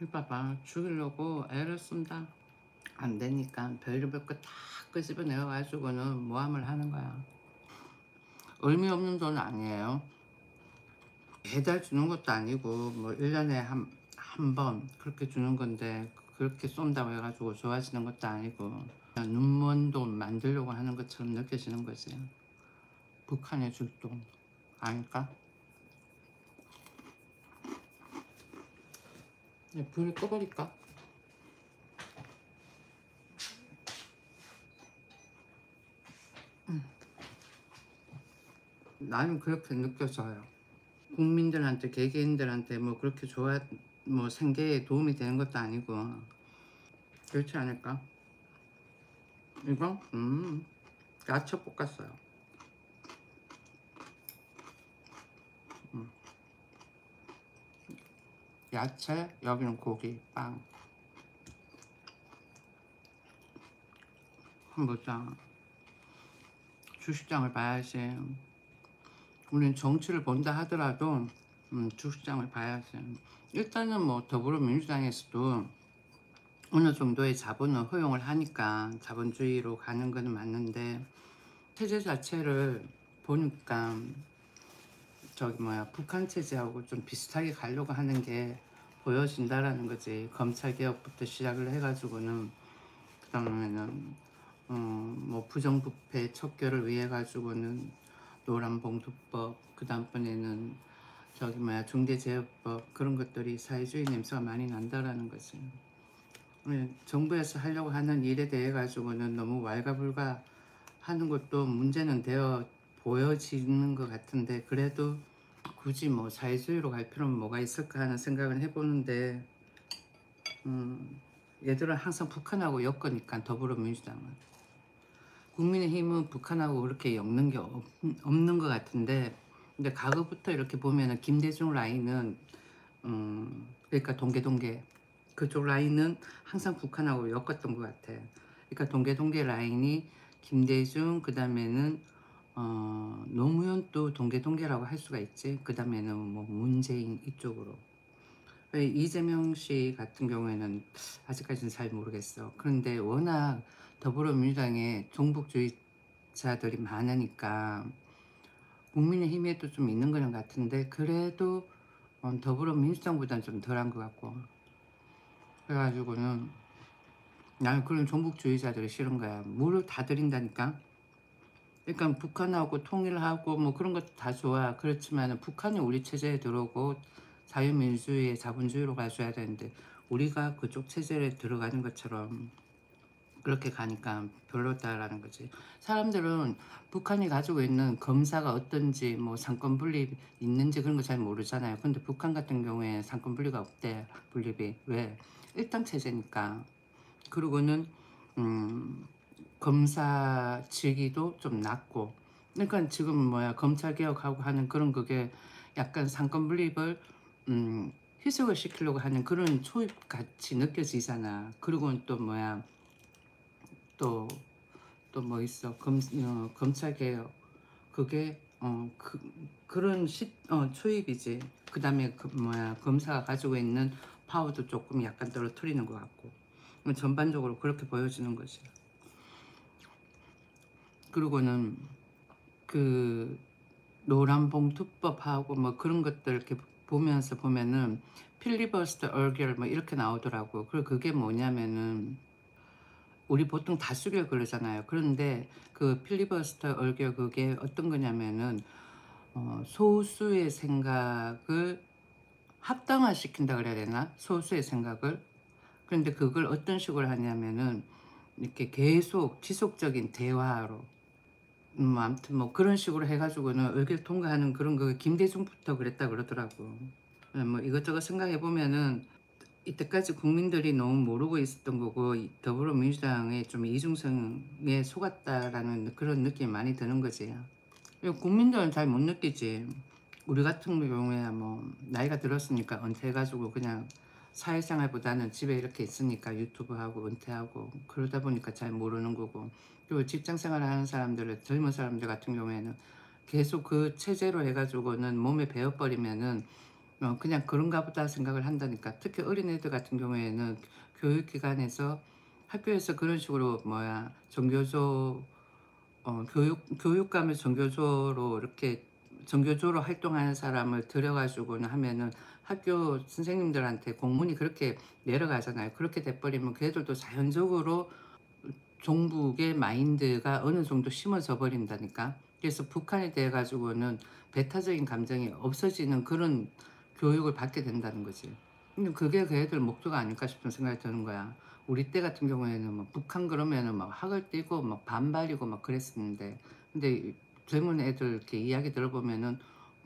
봐봐, 죽이려고 애를 쓴다. 안 되니까 별의별 거 다 끄집어내가지고는 모함을 하는 거야. 의미 없는 돈 아니에요. 매달 주는 것도 아니고 뭐 1년에 한 번 그렇게 주는 건데, 그렇게 쏜다고 해가지고 좋아지는 것도 아니고 그냥 눈먼 돈 만들려고 하는 것처럼 느껴지는 거지. 북한에 줄 돈 아닐까? 불을 꺼버릴까? 나는 그렇게 느껴져요. 국민들한테, 개개인들한테 뭐 그렇게 뭐 생계에 도움이 되는 것도 아니고 그렇지 않을까? 이거 야채 볶았어요. 야채, 여기는 고기, 빵. 한번 보자. 주식장을 봐야지. 우리는 정치를 본다 하더라도 주식장을 봐야지. 일단은 뭐 더불어민주당에서도 어느 정도의 자본은 허용을 하니까 자본주의로 가는 거는 맞는데, 체제 자체를 보니까 북한 체제하고 좀 비슷하게 가려고 하는 게 보여진다라는 거지. 검찰 개혁부터 시작을 해가지고는, 그다음에는 뭐 부정부패 척결을 위해 가지고는 노란봉투법, 그 다음번에는 중대재해법, 그런 것들이 사회주의 냄새가 많이 난다라는 거지. 정부에서 하려고 하는 일에 대해 가지고는 너무 왈가불가 하는 것도 문제는 되어 보여지는 것 같은데, 그래도 굳이 뭐 사회주의로 갈 필요는 뭐가 있을까 하는 생각을 해보는데, 얘들은 항상 북한하고 엮으니까, 더불어민주당은. 국민의힘은 북한하고 그렇게 엮는 게 없는 것 같은데, 근데 과거부터 이렇게 보면은 김대중 라인은 그러니까 동계동계 그쪽 라인은 항상 북한하고 엮었던 것 같아. 그러니까 동계동계 라인이 김대중, 그 다음에는 노무현 또 동계동계라고 할 수가 있지. 그 다음에는 뭐 문재인 이쪽으로. 이재명 씨 같은 경우에는 아직까지는 잘 모르겠어. 그런데 워낙 더불어민주당에 종북주의자들이 많으니까 국민의힘에도 좀 있는 거는 같은데, 그래도 더불어민주당보다는 좀 덜한 것 같고. 그래가지고는 나는 그런 종북주의자들이 싫은 거야. 물을 다 들인다니까. 그러니까 북한하고 통일하고 뭐 그런 것도 다 좋아. 그렇지만 북한이 우리 체제에 들어오고 자유민주주의, 자본주의로 가줘야 되는데, 우리가 그쪽 체제에 들어가는 것처럼 그렇게 가니까 별로다라는 거지. 사람들은 북한이 가지고 있는 검사가 어떤지, 뭐 상권 분립 있는지 그런 거 잘 모르잖아요. 근데 북한 같은 경우에 상권 분리가 없대. 분립이. 왜? 일당 체제니까. 그리고는 검사 직위도 좀 낮고. 그러니까 지금 검찰 개혁하고 하는 그런, 그게 약간 상권 분립을 희석을 시키려고 하는 그런 초입 같이 느껴지잖아. 그리고 또 또 뭐 있어. 검찰 개혁. 그게 그런 초입이지. 그 다음에 검사가 가지고 있는 파워도 조금 약간 떨어뜨리는 것 같고. 전반적으로 그렇게 보여지는 거지. 그리고는 그 노란봉투법하고 뭐 그런 것들 이렇게 보면은 필리버스터 얼결 뭐 이렇게 나오더라고. 그리고 그게 뭐냐면은, 우리 보통 다수결 그러잖아요. 그런데 그 필리버스터 얼결 그게 어떤 거냐면은 소수의 생각을 합당화시킨다 그래야 되나? 소수의 생각을. 그런데 그걸 어떤 식으로 하냐면은 이렇게 계속 지속적인 대화로, 아무튼 뭐 그런 식으로 해가지고는 의결 통과하는 그런 거. 김대중부터 그랬다 그러더라고. 뭐 이것저것 생각해 보면은 이때까지 국민들이 너무 모르고 있었던 거고, 더불어민주당의 좀 이중성에 속았다라는 그런 느낌이 많이 드는 거지. 국민들은 잘 못 느끼지. 우리 같은 경우에 뭐 나이가 들었으니까 은퇴해가지고 그냥 사회생활보다는 집에 이렇게 있으니까 유튜브하고 은퇴하고 그러다 보니까 잘 모르는 거고. 그리고 직장생활 하는 사람들, 젊은 사람들 같은 경우에는 계속 그 체제로 해가지고는 몸에 배어버리면은 그냥 그런가 보다 생각을 한다니까. 특히 어린애들 같은 경우에는 교육기관에서 학교에서 그런 식으로 뭐야 정교조 교육감을 정교조로 이렇게 정교조로 활동하는 사람을 들여가지고는 하면은 학교 선생님들한테 공문이 그렇게 내려가잖아요. 그렇게 돼버리면 걔들도 자연적으로 종북의 마인드가 어느 정도 심어져 버린다니까. 그래서 북한에 대해 가지고는 배타적인 감정이 없어지는 그런 교육을 받게 된다는 거지. 근데 그게 그 애들 목표가 아닐까 싶은 생각이 드는 거야. 우리 때 같은 경우에는 뭐 북한 그러면은 막 학을 띄고 막 반발이고 막 그랬었는데, 근데 젊은 애들 이렇게 이야기 들어보면은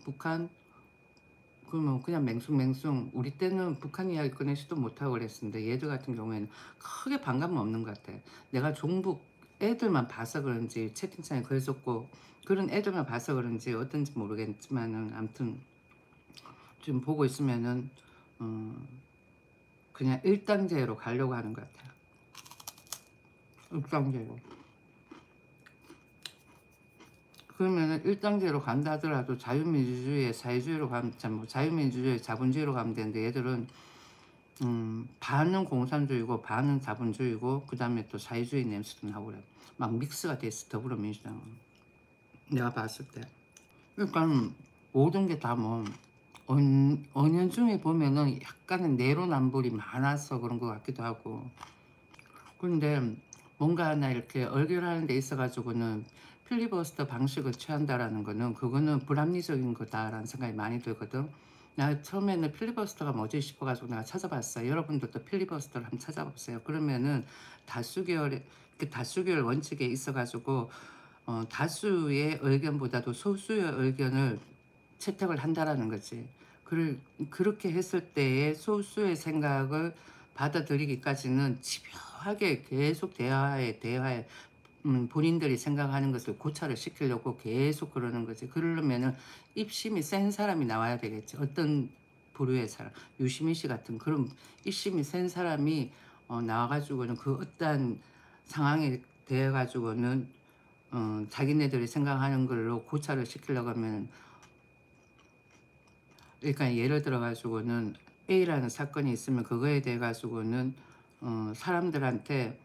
북한 그러면 그냥 맹숭맹숭, 우리 때는 북한 이야기 꺼내지도 못하고 그랬었는데 얘들 같은 경우에는 크게 반감은 없는 것 같아. 내가 종북 애들만 봐서 그런지 채팅창에 글 썼고 그런 애들만 봐서 그런지 어떤지 모르겠지만은 아무튼 지금 보고 있으면은 어 그냥 일당제로 가려고 하는 것 같아요. 일당제로. 그러면은 일당제로 간다 하더라도 자유민주주의에 사회주의로 가면 뭐 자유민주주의 자본주의로 가면 되는데 얘들은 반은 공산주의고 반은 자본주의고 그 다음에 또 사회주의 냄새도 나고 그래. 막 믹스가 돼 있어 더불어민주당은. 내가 봤을 때. 그러니까 모든 게 다 뭐 언연중에 보면은 약간은 내로남불이 많아서 그런 것 같기도 하고. 근데 뭔가 하나 이렇게 얼결하는 데 있어 가지고는 필리버스터 방식을 취한다라는 거는 그거는 불합리적인 거다라는 생각이 많이 들거든. 나 처음에는 필리버스터가 뭐지 싶어 가지고 내가 찾아봤어요. 여러분들도 필리버스터를 한번 찾아보세요. 그러면은 다수결의 그 다수결 원칙에 있어 가지고 다수의 의견보다도 소수의 의견을 채택을 한다라는 거지. 그렇게 했을 때의 소수의 생각을 받아들이기까지는 집요하게 계속 대화에 본인들이 생각하는 것을 고찰을 시키려고 계속 그러는 거지. 그러려면은 입심이 센 사람이 나와야 되겠지. 어떤 부류의 사람, 유시민 씨 같은 그런 입심이 센 사람이 나와가지고는 그 어떠한 상황에 대해 가지고는 자기네들이 생각하는 걸로 고찰을 시키려고 하면, 그러니까 예를 들어 가지고는 A라는 사건이 있으면 그거에 대해 가지고는 사람들한테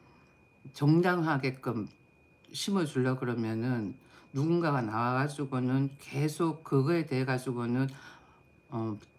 정당하게끔 심어주려 그러면은 누군가가 나와 가지고는 계속 그거에 대해 가지고는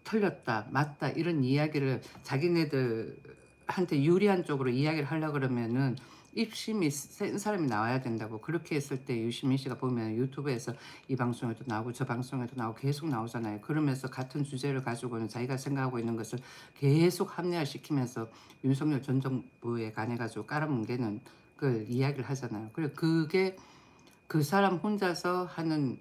틀렸다 맞다 이런 이야기를 자기네들한테 유리한 쪽으로 이야기를 하려 그러면은 입심이 센 사람이 나와야 된다고. 그렇게 했을 때 유시민 씨가 보면 유튜브에서 이 방송에도 나오고 저 방송에도 나오고 계속 나오잖아요. 그러면서 같은 주제를 가지고는 자기가 생각하고 있는 것을 계속 합리화시키면서 윤석열 전 정부에 관해 가지고 깔아뭉개는 그 이야기를 하잖아요. 그래 그게 그 사람 혼자서 하는,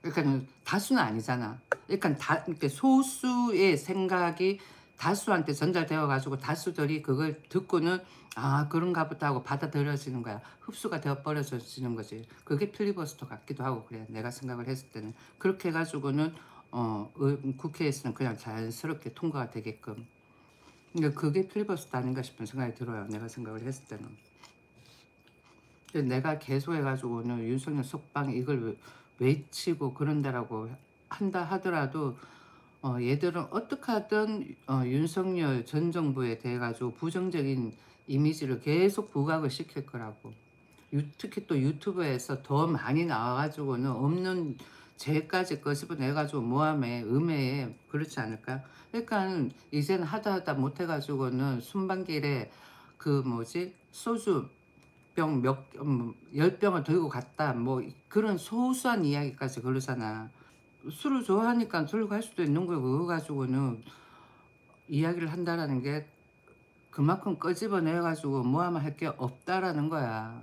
그러니까 다수는 아니잖아. 그러니까 이렇게 소수의 생각이 다수한테 전달되어 가지고 다수들이 그걸 듣고는 아 그런가 보다 하고 받아들여지는 거야. 흡수가 되어 버려지는 거지. 그게 필리버스터 같기도 하고 그래. 내가 생각을 했을 때는 그렇게 해가지고는 국회에서는 그냥 자연스럽게 통과가 되게끔. 그러니까 그게 필리버스터 아닌가 싶은 생각이 들어요. 내가 생각을 했을 때는. 내가 계속 해가지고는 윤석열 속방 이걸 외치고 그런다라고 한다 하더라도 얘들은 어떻게 하든 윤석열 전 정부에 대해 가지고 부정적인 이미지를 계속 부각을 시킬 거라고. 특히 또 유튜브에서 더 많이 나와가지고는 없는 죄까지 끄집어내가지고 모함에 음해에 그렇지 않을까. 그러니까 이제는 하다 못해가지고는 순방길에 그 뭐지 소주 병 몇 10병을 들고 갔다 뭐 그런 소소한 이야기까지 그러잖아. 술을 좋아하니까 들고 갈 수도 있는 거고 그거 가지고는 이야기를 한다라는 게 그만큼 끄집어내 가지고 모함할 게 없다라는 거야.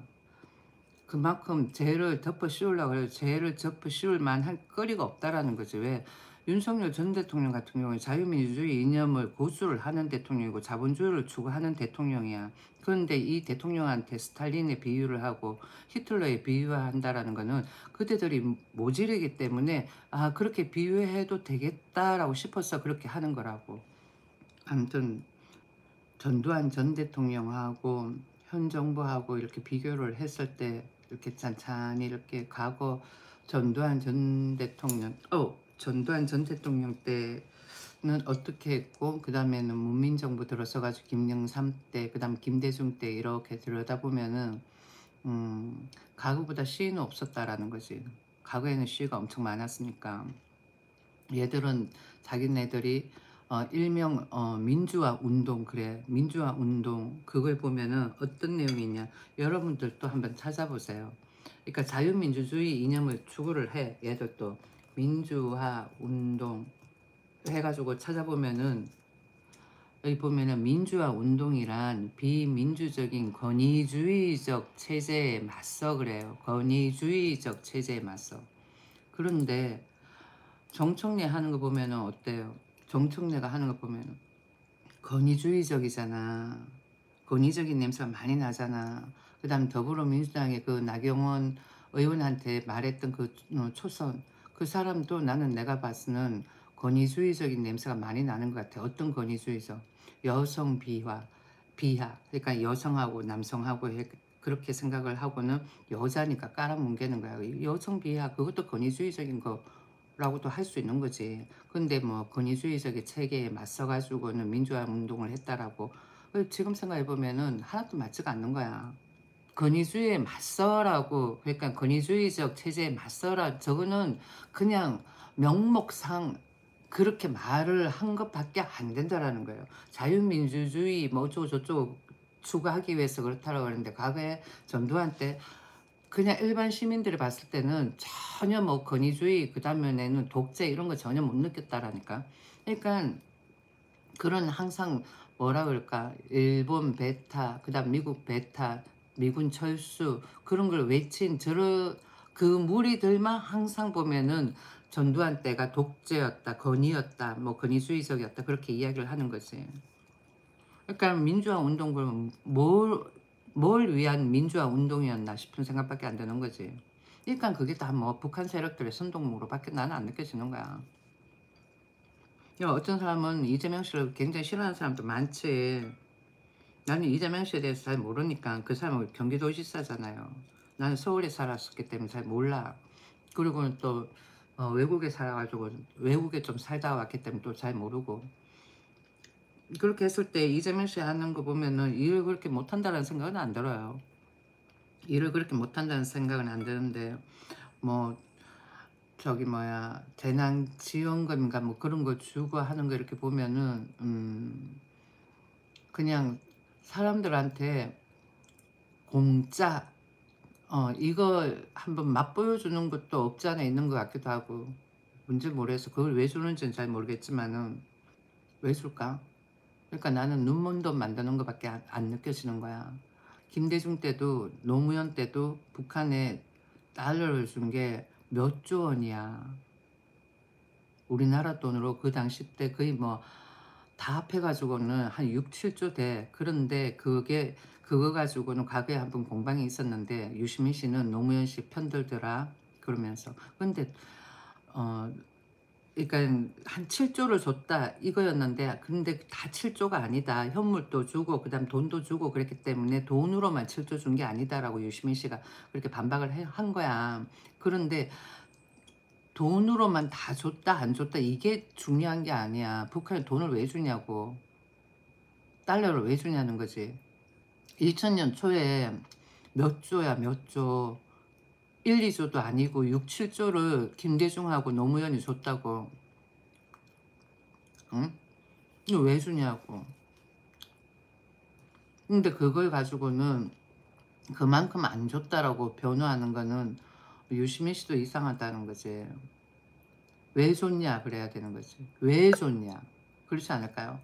그만큼 죄를 덮어 씌우려고 그래요. 죄를 덮어 씌울 만한 거리가 없다라는 거지. 왜? 윤석열 전 대통령 같은 경우에 자유민주주의 이념을 고수를 하는 대통령이고 자본주의를 추구하는 대통령이야. 그런데 이 대통령한테 스탈린의 비유를 하고 히틀러의 비유한다라는 거는 그대들이 모질이기 때문에 아 그렇게 비유해도 되겠다라고 싶어서 그렇게 하는 거라고. 아무튼 전두환 전 대통령하고 현 정부하고 이렇게 비교를 했을 때 이렇게 찬찬히 이렇게 과거 전두환 전 대통령 때 어떻게 했고 그 다음에는 문민정부 들어서가지고 김영삼 때 그 다음 김대중 때 이렇게 들여다보면은 과거보다 시위는 없었다라는 거지. 과거에는 시위가 엄청 많았으니까 얘들은 자기네들이 일명 민주화 운동, 그래 민주화 운동, 그걸 보면은 어떤 내용이냐, 여러분들도 한번 찾아보세요. 그러니까 자유민주주의 이념을 추구를 해. 얘들도 민주화 운동 해가지고 찾아보면은 여기 보면은 민주화 운동이란 비민주적인 권위주의적 체제에 맞서 그래요. 권위주의적 체제에 맞서. 그런데 정청래 하는 거 보면은 어때요? 정청래가 하는 거 보면은 권위주의적이잖아. 권위적인 냄새가 많이 나잖아. 그 다음 더불어민주당의 그 나경원 의원한테 말했던 그 초선, 그 사람도 나는 내가 봐서는 권위주의적인 냄새가 많이 나는 것 같아. 어떤 권위주의적? 여성 비하. 그러니까 여성하고 남성하고 그렇게 생각을 하고는 여자니까 깔아뭉개는 거야. 여성 비하, 그것도 권위주의적인 거라고도 할 수 있는 거지. 근데 뭐 권위주의적인 체계에 맞서가지고는 민주화 운동을 했다라고, 지금 생각해보면은 하나도 맞지가 않는 거야. 권위주의에 맞서라고, 그러니까 권위주의적 체제에 맞서라, 저거는 그냥 명목상 그렇게 말을 한 것밖에 안 된다라는 거예요. 자유민주주의 뭐 어쩌고 저쩌고 추구하기 위해서 그렇다라고 하는데, 과거에 전두환 때 그냥 일반 시민들이 봤을 때는 전혀 뭐 권위주의, 그 다음에는 독재 이런 거 전혀 못 느꼈다라니까. 그러니까 그런 항상 뭐라 그럴까, 일본 베타, 그 다음 미국 베타, 미군 철수, 그런 걸 외친 그 무리들만 항상 보면은 전두환 때가 독재였다, 권위였다, 뭐 권위주의적이었다, 그렇게 이야기를 하는 거지. 그러니까 민주화 운동, 그러면 뭘 위한 민주화 운동이었나 싶은 생각밖에 안 드는 거지. 그러니까 그게 다 뭐 북한 세력들의 선동으로밖에 나는 안 느껴지는 거야. 어떤 사람은 이재명 씨를 굉장히 싫어하는 사람도 많지. 나는 이재명 씨에 대해서 잘 모르니까. 그 사람은 경기도지사잖아요. 나는 서울에 살았었기 때문에 잘 몰라. 그리고 또 외국에 살아가지고 외국에 좀 살다 왔기 때문에 또 잘 모르고. 그렇게 했을 때 이재명 씨 하는 거 보면은 일을 그렇게 못한다는 생각은 안 들어요. 일을 그렇게 못한다는 생각은 안 드는데, 뭐 저기 뭐야 재난지원금인가 뭐 그런 거 주고 하는 거 이렇게 보면은 그냥 사람들한테 공짜 이거 한번 맛보여주는 것도 없지 않아 있는 것 같기도 하고. 뭔지 모르겠어. 그걸 왜 주는지는 잘 모르겠지만은 왜 줄까? 그러니까 나는 눈먼돈 만드는 것밖에 안 느껴지는 거야. 김대중 때도 노무현 때도 북한에 달러를 준 게 몇 조 원이야. 우리나라 돈으로 그 당시 때 거의 뭐 다 합해가지고는 한 6, 7조 돼. 그런데 그거 가지고는 과거에 한 번 공방이 있었는데 유시민 씨는 노무현 씨 편들더라 그러면서. 근데 어 그러니까 한 7조를 줬다 이거였는데, 근데 다 7조가 아니다. 현물도 주고 그다음 돈도 주고 그랬기 때문에 돈으로만 7조 준 게 아니다라고 유시민 씨가 그렇게 반박을 한 거야. 그런데 돈으로만 다 줬다 안 줬다 이게 중요한 게 아니야. 북한에 돈을 왜 주냐고. 달러를 왜 주냐는 거지. 2000년 초에 몇 조야 몇 조. 1, 2조도 아니고 6, 7조를 김대중하고 노무현이 줬다고. 응? 이거 왜 주냐고. 근데 그걸 가지고는 그만큼 안 줬다라고 변호하는 거는 유시민 씨도 이상하다는 거지. 왜 줬냐 그래야 되는 거지. 왜 줬냐. 그렇지 않을까요?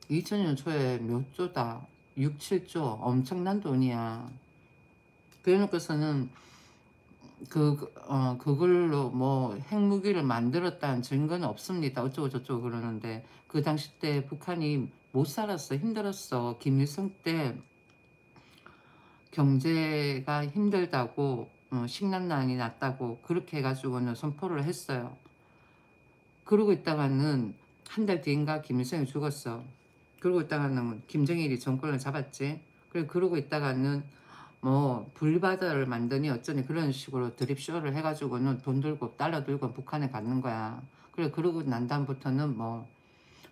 2000년 초에 몇 조다. 6, 7조. 엄청난 돈이야. 그래놓고서는 그걸로 뭐 핵무기를 만들었다는 증거는 없습니다. 어쩌고 저쩌고 그러는데, 그 당시 때 북한이 못 살았어. 힘들었어. 김일성 때 경제가 힘들다고 식량난이 났다고 그렇게 해가지고는 선포를 했어요. 그러고 있다가는 한 달 뒤인가 김일성이 죽었어. 그러고 있다가는 김정일이 정권을 잡았지. 그러고 있다가는 뭐 분리바다를 만드니 어쩌니 그런 식으로 드립쇼를 해가지고는 돈 들고 달러 들고 북한에 갖는 거야. 그래 그러고 난 다음부터는 뭐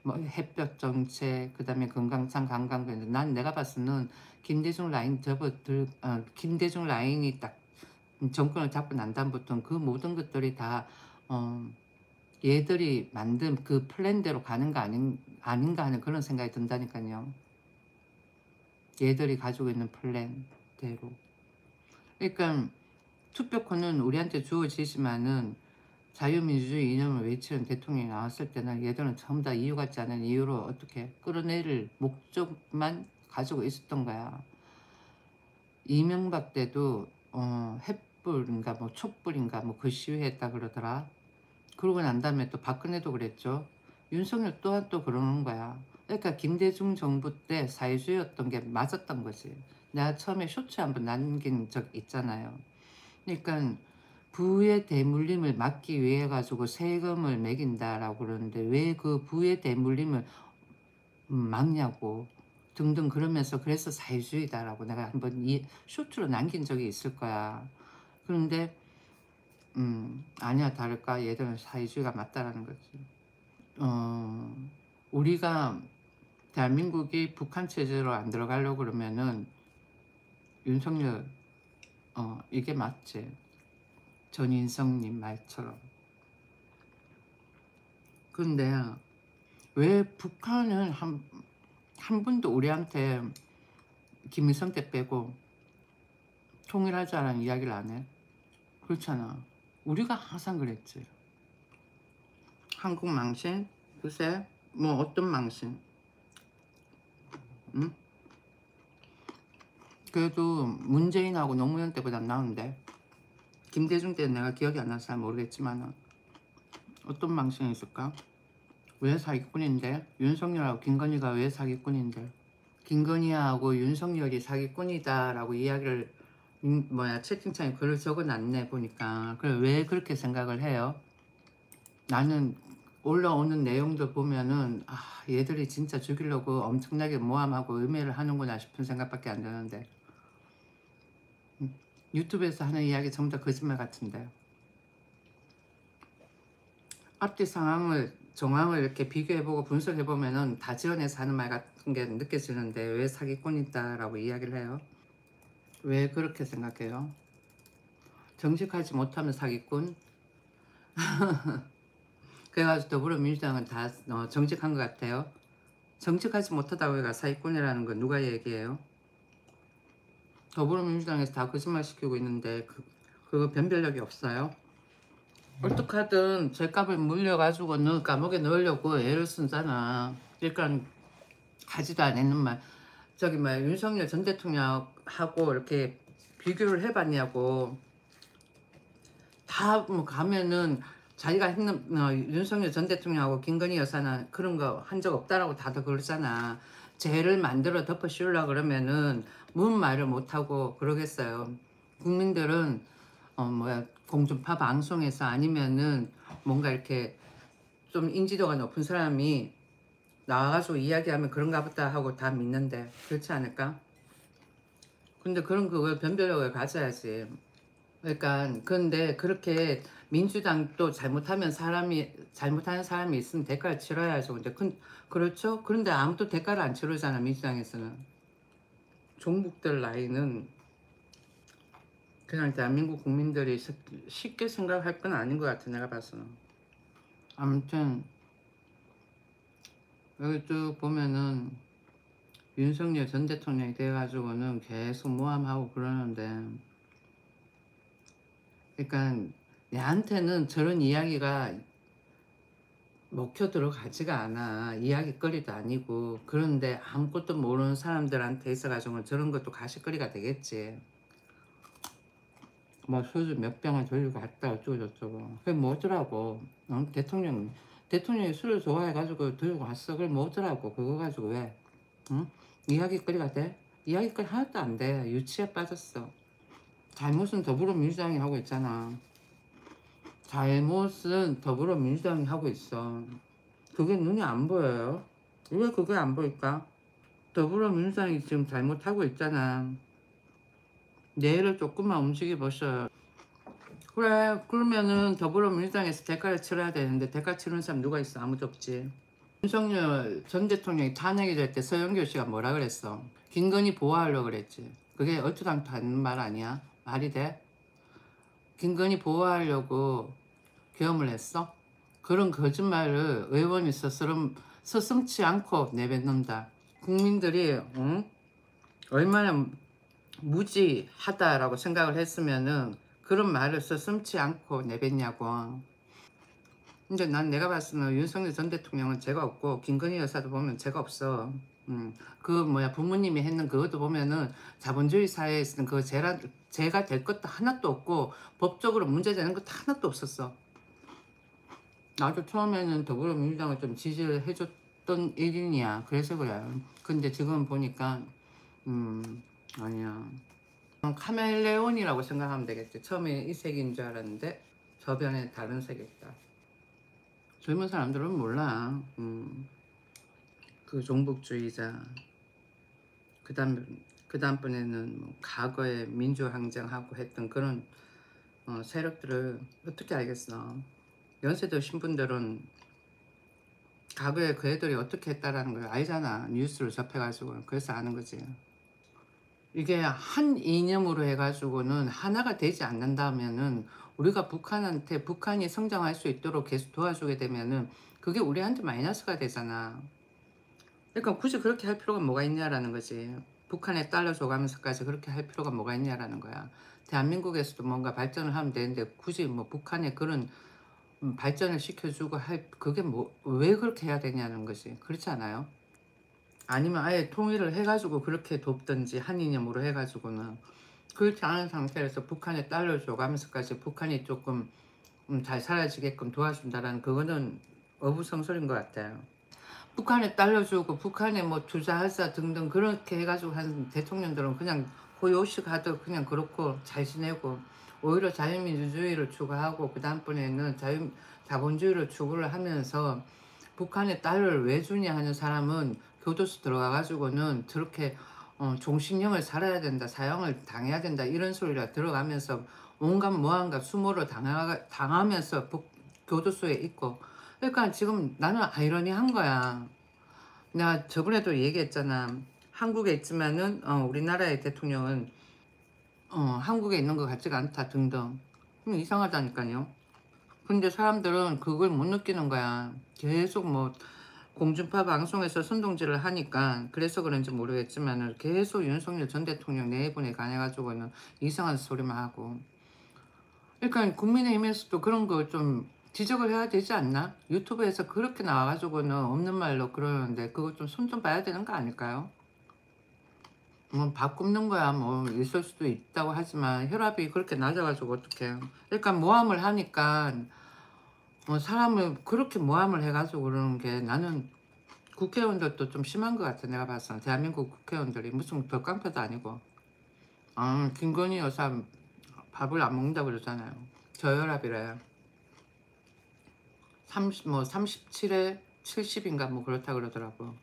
햇볕 정책 그다음에 금강산 관광객 난 내가 봤을 때는 김대중 라인 김대중 라인이 딱 정권을 잡고 난 다음부터는 그 모든 것들이 다 얘들이 만든 그 플랜대로 가는 거 아닌가 하는 그런 생각이 든다니까요. 얘들이 가지고 있는 플랜대로. 그러니까 투표권은 우리한테 주어지지만은 자유민주주의 이념을 외치는 대통령이 나왔을 때는 얘들은 전부 다 이유 같지 않은 이유로 어떻게 끌어내릴 목적만 가지고 있었던 거야. 이명박 때도 햇불인가 뭐 촛불인가 뭐 그 시위했다 그러더라. 그러고 난 다음에 또 박근혜도 그랬죠. 윤석열 또한 또 그러는 거야. 그러니까 김대중 정부 때 사회주의였던 게 맞았던 거지. 내가 처음에 쇼츠 한번 남긴 적 있잖아요. 그러니까 부의 대물림을 막기 위해 가지고 세금을 매긴다라고 그러는데 왜 그 부의 대물림을 막냐고 등등 그러면서 그래서 사회주의다라고 내가 한번 이 쇼츠로 남긴 적이 있을 거야. 그런데 아니야 다를까 얘들은 사회주의가 맞다라는 거지. 우리가 대한민국이 북한 체제로 안 들어가려고 그러면은 윤석열 이게 맞지. 전인성님 말처럼. 근데 왜 북한은 한 번도 우리한테 김일성 때 빼고 통일하자라는 이야기를 안 해? 그렇잖아. 우리가 항상 그랬지. 한국 망신? 글쎄 뭐 어떤 망신? 응? 그래도 문재인하고 노무현 때보다 나은데 김대중 때는 내가 기억이 안 나서 잘 모르겠지만 어떤 망신이 있을까? 왜 사기꾼인데? 윤석열하고 김건희가 왜 사기꾼인데? 김건희하고 윤석열이 사기꾼이다라고 이야기를 채팅창에 글을 적어놨네 보니까. 그래 왜 그렇게 생각을 해요? 나는 올라오는 내용들 보면은 얘들이 진짜 죽이려고 엄청나게 모함하고 음해를 하는구나 싶은 생각밖에 안 드는데 유튜브에서 하는 이야기 전부 다 거짓말 같은데 앞뒤 정황을 이렇게 비교해보고 분석해보면은 다 지어내서 하는 말 같은 게 느껴지는데 왜 사기꾼이다라고 이야기를 해요? 왜 그렇게 생각해요? 정직하지 못하면 사기꾼? 그래가지고 더불어민주당은 다 정직한 것 같아요. 정직하지 못하다고 해가 사기꾼이라는 건 누가 얘기해요? 더불어민주당에서 다 거짓말 시키고 있는데 그거 변별력이 없어요? 어떡하든 죗값을 물려가지고는 감옥에 넣으려고 애를 쓰잖아. 그러니까 하지도 않는 말. 저기 윤석열 전 대통령하고 이렇게 비교를 해봤냐고. 다 뭐 가면은 자기가 했는 윤석열 전 대통령하고 김건희 여사는 그런 거 한 적 없다라고 다들 그러잖아. 죄를 만들어 덮어 씌우려고 그러면은 뭔 말을 못하고 그러겠어요. 국민들은 공중파 방송에서 아니면은 뭔가 이렇게 좀 인지도가 높은 사람이 나와가지고 이야기하면 그런가 보다 하고 다 믿는데 그렇지 않을까? 근데 그걸 변별력을 가져야지. 그러니까 근데 그렇게 민주당도 잘못하는 사람이 있으면 대가를 치러야죠. 근데 그렇죠? 그런데 아무도 대가를 안 치르잖아 민주당에서는. 종북들 라인은 그냥 대한민국 국민들이 쉽게 생각할 건 아닌 것 같아 내가 봐서는. 아무튼 여기 쭉 보면은 윤석열 전 대통령이 돼가지고는 계속 모함하고 그러는데 그러니까 내한테는 저런 이야기가 먹혀 들어가지가 않아. 이야기거리도 아니고. 그런데 아무것도 모르는 사람들한테 있어가지고는 저런 것도 가시거리가 되겠지. 뭐 소주 몇 병을 돌리고 갔다 어쩌고 저쩌고. 그게 뭐더라고. 대통령이 술을 좋아해가지고 들고 왔어. 그게 뭐더라고. 그거 가지고 왜? 응? 이야기거리가 돼? 이야기거리 하나도 안 돼. 유치에 빠졌어. 잘못은 더불어민주당이 하고 있잖아. 잘못은 더불어민주당이 하고 있어. 그게 눈에 안 보여요. 왜 그게 안 보일까? 더불어민주당이 지금 잘못하고 있잖아. 뇌를 조금만 움직여보셔. 그래, 그러면은 더불어민주당에서 대가를 치러야 되는데 대가 치르는 사람 누가 있어? 아무도 없지. 윤석열 전 대통령이 탄핵이 될 때 서영교 씨가 뭐라 그랬어? 김건희 보호하려고 그랬지. 그게 어쩌다도 하는 말 아니야? 말이 돼? 김건희 보호하려고 계엄을 했어? 그런 거짓말을 의원이 서슴치 않고 내뱉는다. 국민들이 얼마나 무지하다라고 생각을 했으면은 그런 말을 서슴치 않고 내뱉냐고. 근데 난 내가 봤을 때는 윤석열 전 대통령은 죄가 없고 김건희 여사도 보면 죄가 없어. 그 뭐야 부모님이 했는 그것도 보면은 자본주의 사회에서는 그 죄가 될 것도 하나도 없고 법적으로 문제되는 것도 하나도 없었어. 나도 처음에는 더불어민주당을 좀 지지를 해줬던 일인이야. 그래서 그래. 근데 지금 보니까 아니야. 카멜레온이라고 생각하면 되겠지. 처음에 이 색인 줄 알았는데 저변에 다른 색이었다. 젊은 사람들은 몰라. 그 종북주의자. 그 다음번에는 뭐 과거에 민주항쟁하고 했던 그런 세력들을 어떻게 알겠어. 연세대 신분들은 과거에 그 애들이 어떻게 했다라는 걸 알잖아. 뉴스를 접해가지고. 그래서 아는 거지. 이게 한 이념으로 해가지고는 하나가 되지 않는다면은 우리가 북한이 성장할 수 있도록 계속 도와주게 되면은 그게 우리한테 마이너스가 되잖아. 그러니까 굳이 그렇게 할 필요가 뭐가 있냐라는 거지. 북한에 달러 줘가면서까지 그렇게 할 필요가 뭐가 있냐라는 거야. 대한민국에서도 뭔가 발전을 하면 되는데 굳이 뭐 북한에 그런 발전을 시켜주고 그게 뭐 왜 그렇게 해야 되냐는 거지. 그렇지 않아요? 아니면 아예 통일을 해가지고 그렇게 돕든지 한 이념으로 해가지고는. 그렇지 않은 상태에서 북한에 달러 줘가면서까지 북한이 조금 잘 살아지게끔 도와준다라는 그거는 어부성설인 것 같아요. 북한에 달러 주고 북한에 뭐 투자하자 등등 그렇게 해가지고 한 대통령들은 그냥 호요식 하듯 그냥 그렇고 잘 지내고 오히려 자유민주주의를 추구하고 그 다음번에는 자본주의를 추구를 하면서 북한에 달러를 왜 주냐 하는 사람은 교도소 들어가가지고는 저렇게 종신형을 살아야 된다, 사형을 당해야 된다 이런 소리가 들어가면서 온갖 무한가 수모를 당하면서 교도소에 있고. 그러니까 지금 나는 아이러니한 거야. 내가 저번에도 얘기했잖아. 한국에 있지만은 우리나라의 대통령은 한국에 있는 것 같지가 않다 등등. 이상하다니까요. 근데 사람들은 그걸 못 느끼는 거야. 계속 뭐 공중파 방송에서 선동질을 하니까 그래서 그런지 모르겠지만 계속 윤석열 전 대통령 내분에 관해가지고는 이상한 소리만 하고. 그러니까 국민의힘에서도 그런 거 좀 지적을 해야 되지 않나? 유튜브에서 그렇게 나와가지고는 없는 말로 그러는데 그거 좀 손 좀 봐야 되는 거 아닐까요? 뭐 밥 굶는 거야 뭐 있을 수도 있다고 하지만 혈압이 그렇게 낮아가지고 어떡해. 그러니까 모함을 하니까 사람을 그렇게 모함을 해가지고 그러는 게 나는 국회의원들도 좀 심한 것 같아. 내가 봤어. 대한민국 국회의원들이 무슨 벽깡패도 아니고. 김건희 여사 밥을 안 먹는다고 그러잖아요. 저혈압이래. 37에 70인가 뭐 그렇다 그러더라고.